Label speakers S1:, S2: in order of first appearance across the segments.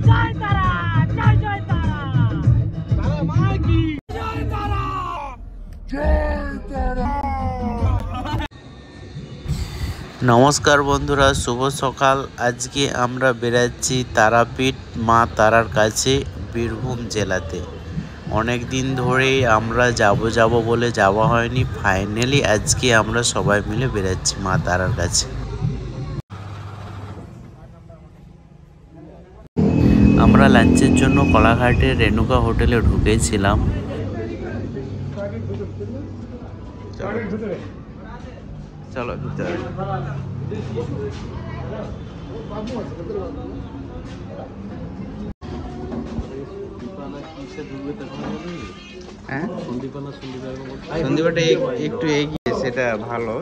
S1: জয় তারা, জয় জয় তারা, তারা মা কি, জয় তারা, জয় তারা। নমস্কার বন্ধুরা, শুভ সকাল। আজকে আমরা বেরাচ্ছি তারাপীঠ মা তারার কাছে, বীরভূম জেলাতে। অনেক দিন ধরে আমরা যাব বলে যাওয়া হয়নি। ফাইনালি আজকে আমরা সবাই মিলে বেরাচ্ছি মা তারার কাছে। আমরা লাঞ্চের জন্য কলাঘাটের রেণুকা হোটেলে ঢুকেছিলাম। চলো ভিতরে। সন্দীপাটা একটু এগিয়ে, সেটা ভালো।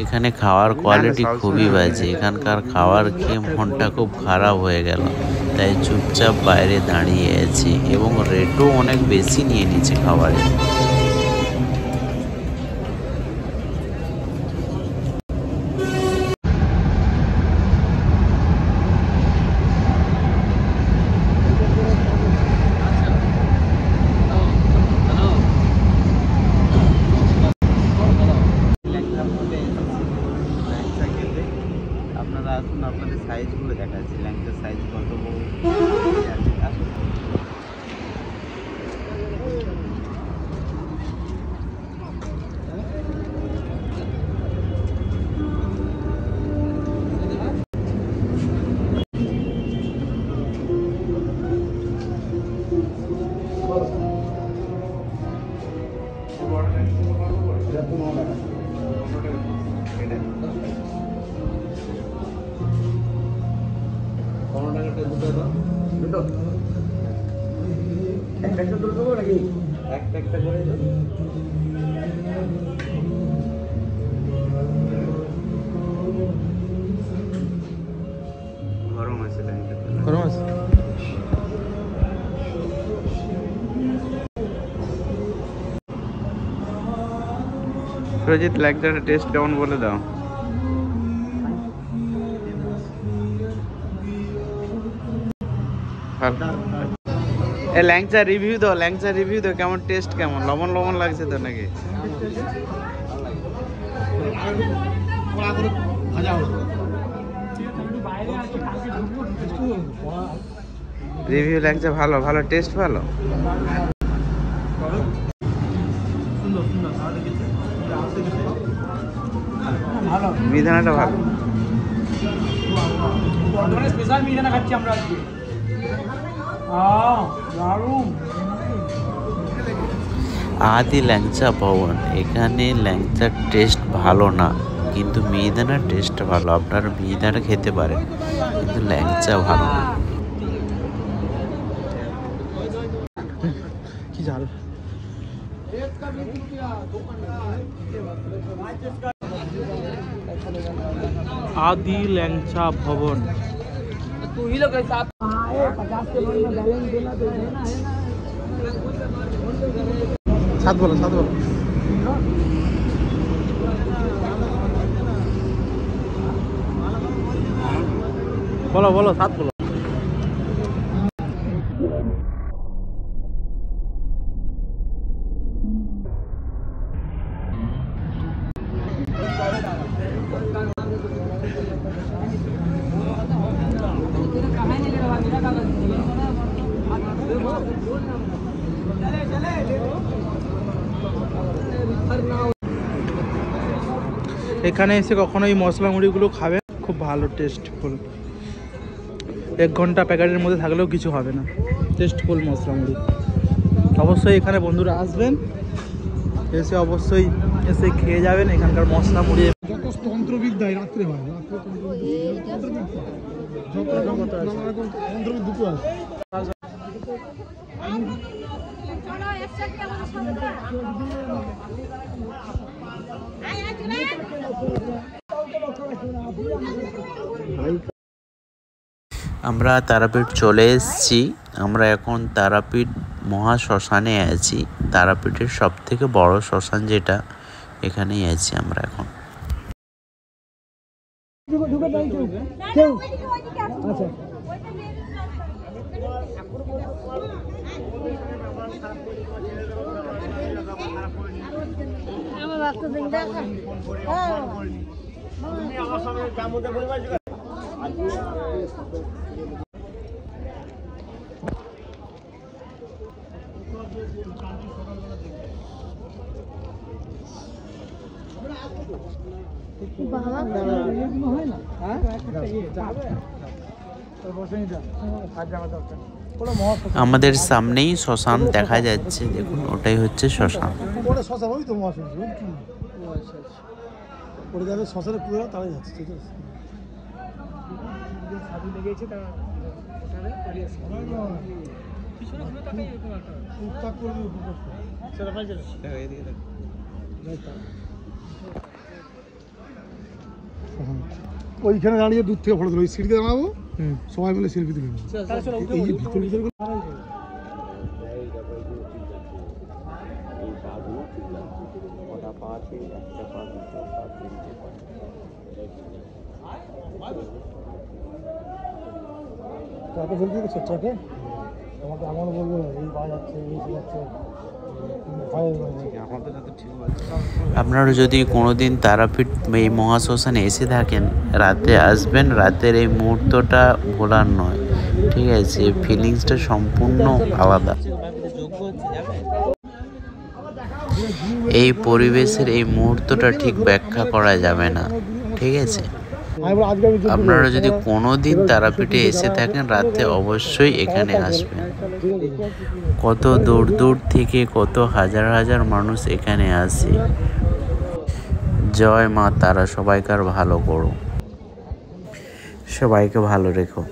S1: এখানে খাওয়ার কোয়ালিটি খুবই বাজে। এখানকার খাবার খেয়ে মনটা খুব খারাপ হয়ে গেল, তাই চুপচাপ বাইরে দাঁড়িয়ে আছি এবং রেটও অনেক বেশি নিয়ে নিচ্ছে খাবারের। আপনারা আসুন, আপনাদের সাইজগুলো দেখাচ্ছি, ল্যাংচার সাইজ কত বড়। একটা করে গরম আছে, গরম আছে। সুরজিৎ, ল্যাংচার টেস্ট কেমন বলে দাও। ল্যাংচা রিভিউ দাও, ল্যাংচা রিভিউ দাও, কেমন টেস্ট, কেমন লবণ লবণ লাগছে তো নাকি? রিভিউ ল্যাংচা ভালো, ভালো টেস্ট ভালো। মিধানাটা ভালো। স্পেশাল মিধানা খাচ্ছি আমরা আজকে। আদি ল্যাংচা ভবন। এখানে ল্যাংচার টেস্ট ভালো না, কিন্তু মিহিদানার টেস্ট ভালো। আপনারা মিহিদানা খেতে পারেন, কিন্তু ল্যাংচা ভালো না। কি জাল। আদি ল্যাংচা ভবন। সাত বলো, সাত বলো। বলো বলো, সাত বলো। এখানে এসে কখনো এই মশলা মুড়িগুলো খাবেন, খুব ভালো টেস্টফুল। 1 ঘন্টা প্যাকেটের মধ্যে থাকলেও কিছু হবে না, টেস্টফুল মশলা মুড়ি। অবশ্যই এখানে বন্ধুরা আসবেন, এসে অবশ্যই এসে খেয়ে যাবেন এখানকার মশলা মুড়ি। যত তন্ত্রবিদ্যায় রাত্রে হয়, দুটো আছে। আমরা তারাপীঠ চলে এসেছি। আমরা এখন তারাপীঠ মহা শ্মশানে আছি। তারাপীঠের সবথেকে বড় শ্মশান যেটা, এখানেই আছি আমরা এখন।
S2: ঢুকে দেয় কেউ আচ্ছা আমার বাচ্চা দিনটা আমার সঙ্গে কাম করতে পরিবার
S3: আমাদের সামনেই শ্মশান দেখা যাচ্ছে, দেখুন ওটাই হচ্ছে শ্মশান।
S2: শ্মশানে পুরো তারাই যাচ্ছে ঠিক আছে ওইখানে দাঁড়িয়ে দূর থেকে ফটো তুলো, ওই সিঁড়িতে দাঁড়াবো সবাই মিলে সেলফি তুলে নেবো। ট্রাকে সেলফি দিচ্ছ ট্রাকে আমাকে আমারও বলবো এই পাওয়া যাচ্ছে এই যাচ্ছে।
S3: আপনারা যদি কোনোদিন তারাপীঠ এই মহাশ্মশানে এসে থাকেন, রাতে আসবেন। রাতের এই মুহূর্তটা ভোলার নয়, ঠিক আছে? ফিলিংসটা সম্পূর্ণ আলাদা। এই পরিবেশের এই মুহূর্তটা ঠিক ব্যাখ্যা করা যাবে না, ঠিক আছে? আপনারা যদি কোনোদিন তারাপীঠে এসে থাকেন, রাতে অবশ্যই এখানে আসবেন। কত দূর দূর থেকে কত হাজার হাজার মানুষ এখানে আসে। জয় মা তারা, সবাইকার ভালো করো, সবাইকে ভালো রেখো।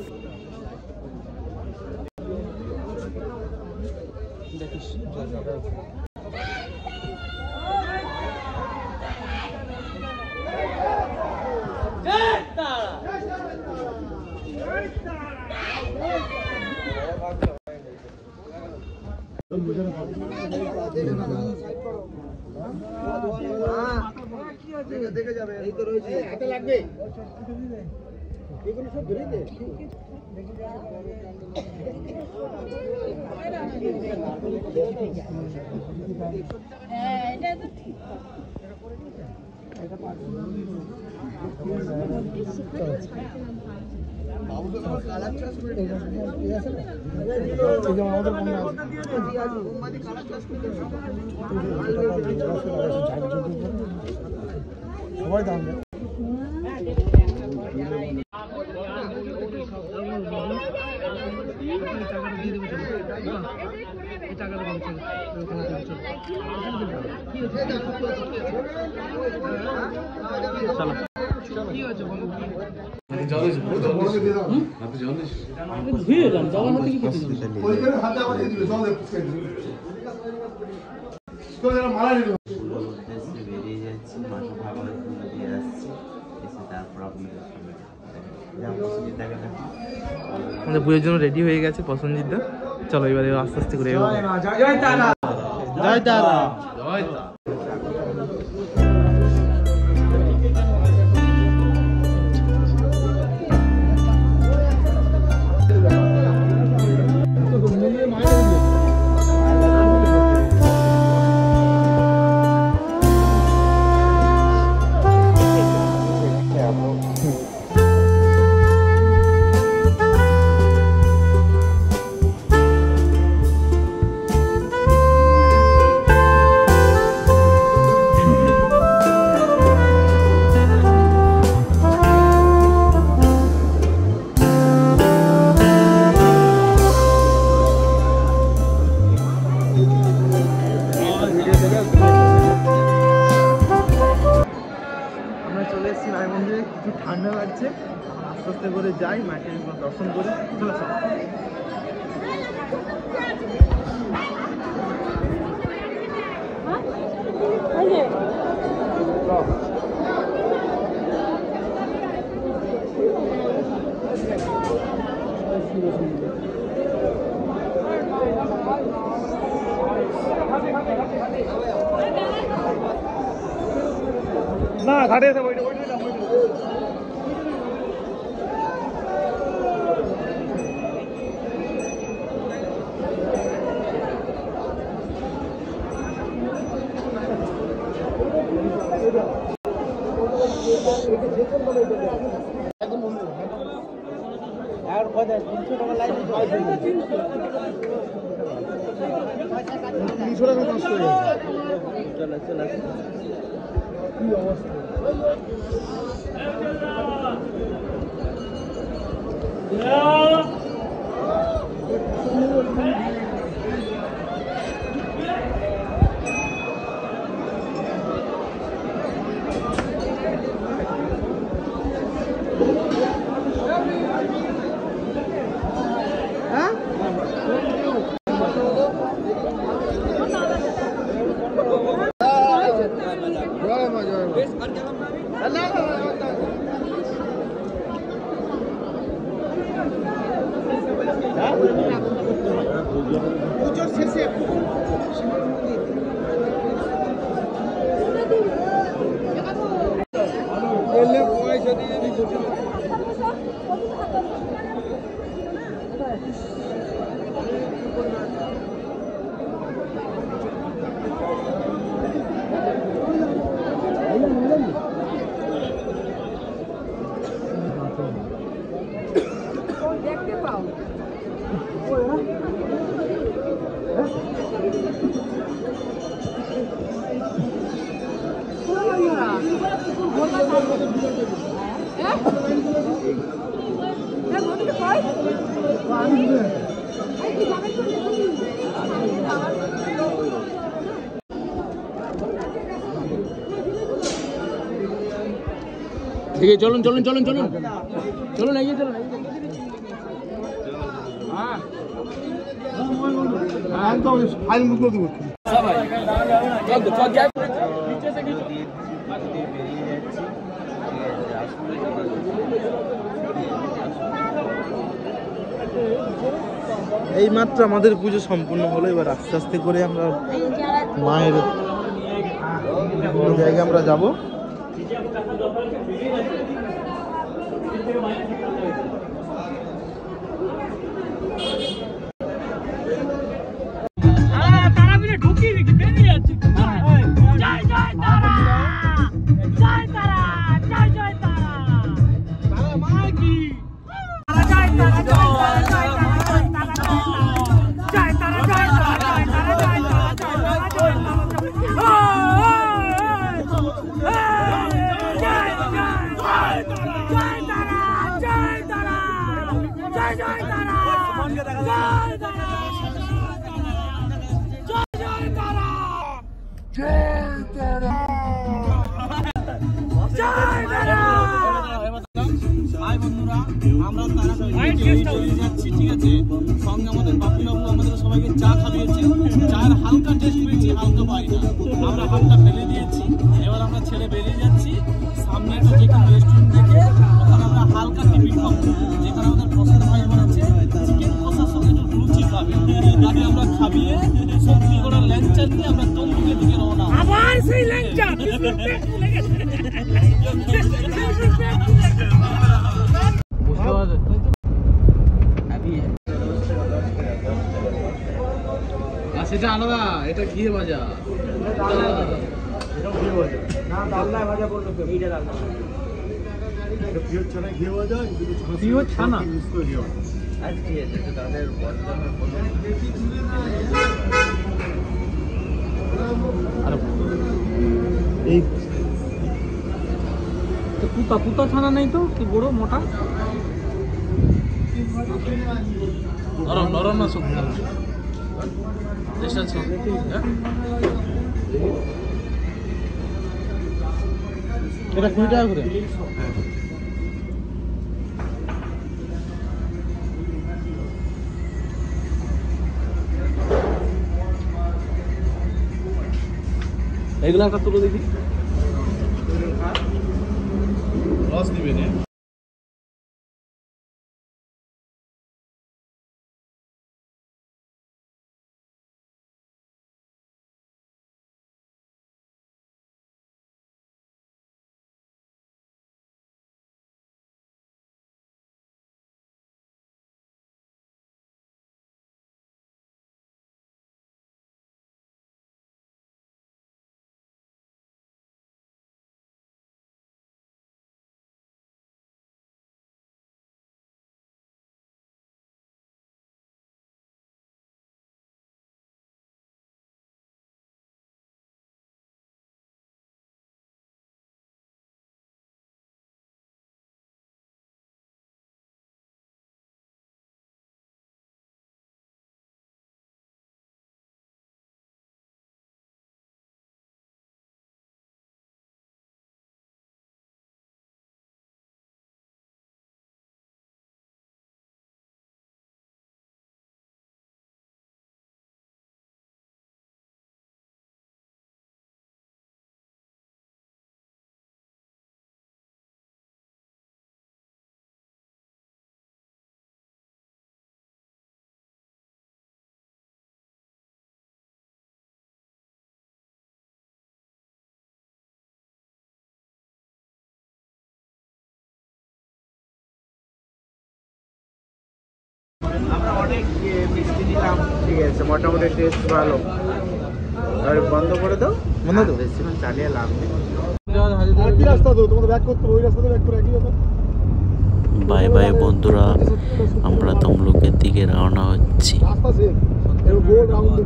S2: দেখে যাবে এই তো রয়েছে হাতে লাগবে এগুলো সব ধরে দে হ্যাঁ এটা তো ঠিক এটা পাঁচ বাবু তো কালার চাষ করে ঠিক আছে না এই যে আমাদের মনে আছে মোমবাতি কালার চাষ করতে সবাই দাম দেয়
S1: আমাদের পুজোর জন্য রেডি হয়ে গেছে প্রসেনজিৎ দা। চলো এবারে আস্তে আস্তে করে জয় তারা জয় তারা জয় তারা। ঠান্ডা লাগছে, আস্তে আস্তে করে যাই, মাকে দর্শন করি। চলে না ঘাটে এসে বইটা ঠিক আছে, চলুন চলুন চলুন চলুন চলুন এগিয়ে চলুন। এই মাত্র আমাদের পুজো সম্পূর্ণ হলো। এবার আস্তে আস্তে করে আমরা মায়ের বিভিন্ন জায়গায় আমরা যাব।
S4: সঙ্গে আমাদের বাপি বাবু আমাদের সবাইকে চা খাইয়েছে। চায়ের হালকা টেস্ট পেয়েছি, হালকা পাই না, আমরা হালকা ফেলে দিয়েছি। এবার আমরা ছেড়ে বেরিয়ে যাচ্ছি সামনে একটা যেখানে রেস্টুরেন্ট দেখে, ওখানে আমরা হালকা টিফিন খাবো, যেখানে আমাদের প্রসাদ ভাই বানাচ্ছে চিকেন কষার সঙ্গে একটু লুচি খাবে। তাকে আমরা খাবিয়ে সবজি করে ল্যাংচা দিয়ে আমরা তন্দুরের দিকে রওনা। আবার সেই ল্যাংচা সেটা আলাদা, এটা ঘিয়ে ভাজা।
S1: এই পুতা পুতা ছানা নেই তো, বড় মোটা
S4: নরম নরম না শক্ত?
S1: এটা 20 টাকা করে।
S4: এগুলো একটা তুলে দেখি, রস দিবেন।
S3: আমরা অনেক মিষ্টি নিলাম, ঠিক আছে, মোটামুটি টেস্ট ভালো। এবার বন্ধ করে দাও,
S1: বন্ধ তো
S3: বেশিক্ষণ চালিয়ে লাভ নেই।
S2: কি রাস্তা তো তোমাদের ব্যাক করতে ওই রাস্তাতে ব্যাক করে একই কথা।
S3: বাই বাই বন্ধুরা, আমরা তমলুকের দিকে রওনা হচ্ছি।
S2: রাস্তা সেম, এর গোল রাউন্ড